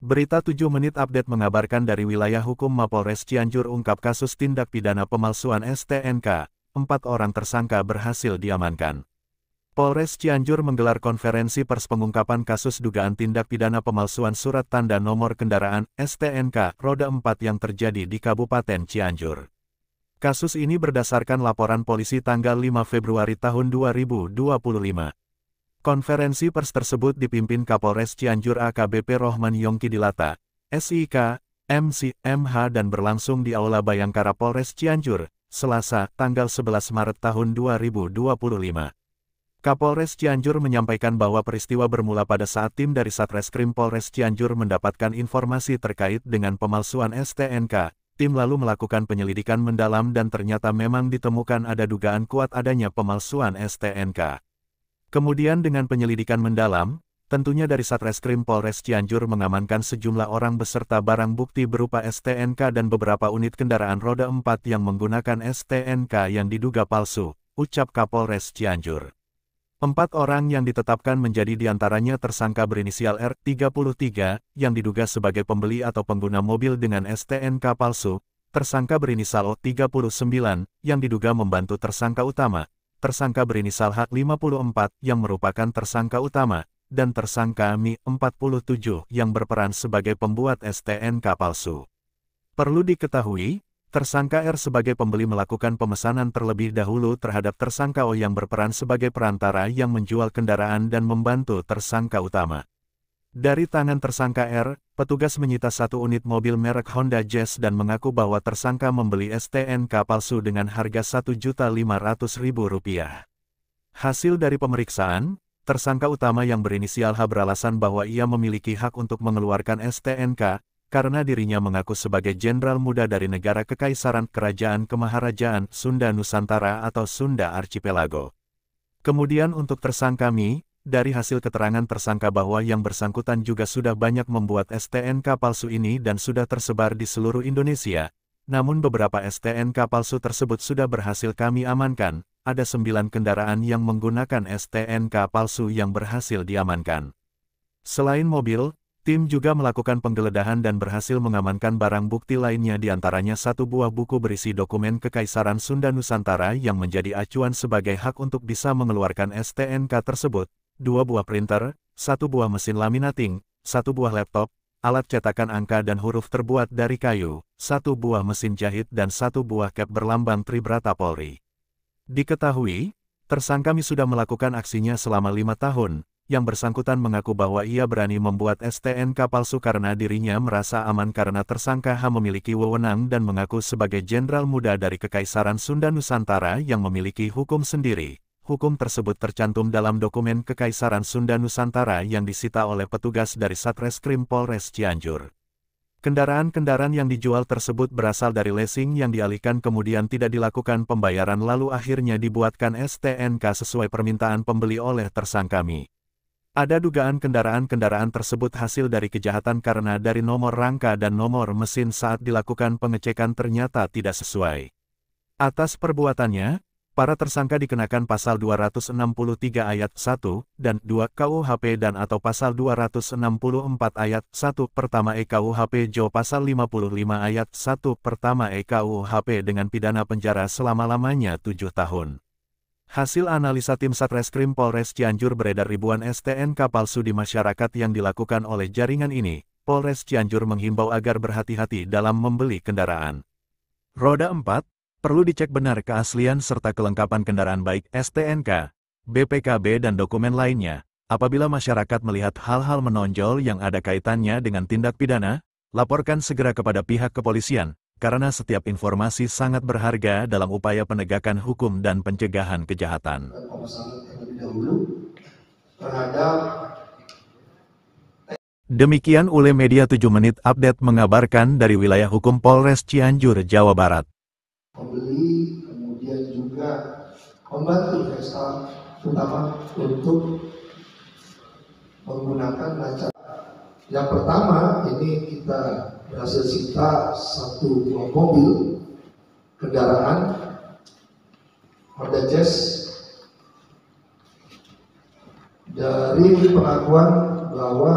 Berita 7 Menit Update mengabarkan dari wilayah hukum Mapolres Cianjur ungkap kasus tindak pidana pemalsuan STNK, 4 orang tersangka berhasil diamankan. Polres Cianjur menggelar konferensi pers pengungkapan kasus dugaan tindak pidana pemalsuan surat tanda nomor kendaraan STNK roda 4 yang terjadi di Kabupaten Cianjur. Kasus ini berdasarkan laporan polisi tanggal 5 Februari tahun 2025. Konferensi pers tersebut dipimpin Kapolres Cianjur AKBP Rohman Yongki Dilata, SIK, MC, MH dan berlangsung di Aula Bayangkara Polres Cianjur, Selasa, tanggal 11 Maret tahun 2025. Kapolres Cianjur menyampaikan bahwa peristiwa bermula pada saat tim dari Satreskrim Polres Cianjur mendapatkan informasi terkait dengan pemalsuan STNK. Tim lalu melakukan penyelidikan mendalam dan ternyata memang ditemukan ada dugaan kuat adanya pemalsuan STNK. Kemudian dengan penyelidikan mendalam, tentunya dari Satreskrim Polres Cianjur mengamankan sejumlah orang beserta barang bukti berupa STNK dan beberapa unit kendaraan roda 4 yang menggunakan STNK yang diduga palsu, ucap Kapolres Cianjur. 4 orang yang ditetapkan menjadi diantaranya tersangka berinisial R33, yang diduga sebagai pembeli atau pengguna mobil dengan STNK palsu, tersangka berinisial O39, yang diduga membantu tersangka utama, tersangka berinisial H54 yang merupakan tersangka utama, dan tersangka Mi47 yang berperan sebagai pembuat STNK palsu. Perlu diketahui, tersangka R sebagai pembeli melakukan pemesanan terlebih dahulu terhadap tersangka O yang berperan sebagai perantara yang menjual kendaraan dan membantu tersangka utama. Dari tangan tersangka R, petugas menyita 1 unit mobil merek Honda Jazz dan mengaku bahwa tersangka membeli STNK palsu dengan harga Rp1.500.000. Hasil dari pemeriksaan, tersangka utama yang berinisial H beralasan bahwa ia memiliki hak untuk mengeluarkan STNK, karena dirinya mengaku sebagai jenderal muda dari negara Kekaisaran Kerajaan Kemaharajaan Sunda Nusantara atau Sunda Archipelago. Kemudian untuk tersangka Mi, dari hasil keterangan tersangka bahwa yang bersangkutan juga sudah banyak membuat STNK palsu ini dan sudah tersebar di seluruh Indonesia, namun beberapa STNK palsu tersebut sudah berhasil kami amankan, ada 9 kendaraan yang menggunakan STNK palsu yang berhasil diamankan. Selain mobil, tim juga melakukan penggeledahan dan berhasil mengamankan barang bukti lainnya diantaranya 1 buah buku berisi dokumen Kekaisaran Sunda Nusantara yang menjadi acuan sebagai hak untuk bisa mengeluarkan STNK tersebut, 2 buah printer, 1 buah mesin laminating, 1 buah laptop, alat cetakan angka dan huruf terbuat dari kayu, 1 buah mesin jahit dan 1 buah cap berlambang Tribrata Polri. Diketahui, tersangka Mi sudah melakukan aksinya selama 5 tahun, yang bersangkutan mengaku bahwa ia berani membuat STNK palsu karena dirinya merasa aman karena tersangka H memiliki wewenang dan mengaku sebagai jenderal muda dari Kekaisaran Sunda Nusantara yang memiliki hukum sendiri. Hukum tersebut tercantum dalam dokumen Kekaisaran Sunda Nusantara yang disita oleh petugas dari Satreskrim Polres Cianjur. Kendaraan-kendaraan yang dijual tersebut berasal dari leasing yang dialihkan kemudian tidak dilakukan pembayaran lalu akhirnya dibuatkan STNK sesuai permintaan pembeli oleh tersangka Mi. Ada dugaan kendaraan-kendaraan tersebut hasil dari kejahatan karena dari nomor rangka dan nomor mesin saat dilakukan pengecekan ternyata tidak sesuai. Atas perbuatannya, para tersangka dikenakan pasal 263 ayat 1 dan 2 KUHP dan atau pasal 264 ayat 1 pertama KUHP Jo pasal 55 ayat 1 pertama KUHP dengan pidana penjara selama-lamanya 7 tahun. Hasil analisa tim Satreskrim Polres Cianjur beredar ribuan STNK palsu di masyarakat yang dilakukan oleh jaringan ini. Polres Cianjur menghimbau agar berhati-hati dalam membeli kendaraan. Roda 4, perlu dicek benar keaslian serta kelengkapan kendaraan baik STNK, BPKB dan dokumen lainnya. Apabila masyarakat melihat hal-hal menonjol yang ada kaitannya dengan tindak pidana, laporkan segera kepada pihak kepolisian. Karena setiap informasi sangat berharga dalam upaya penegakan hukum dan pencegahan kejahatan. Demikian Ule Media 7 Menit Update mengabarkan dari wilayah hukum Polres Cianjur, Jawa Barat. Pembeli, kemudian juga membantu investor, terutama untuk menggunakan baca. Yang pertama, ini kita berhasil sita 1 buah mobil kendaraan Honda Jazz. Dari pengakuan bahwa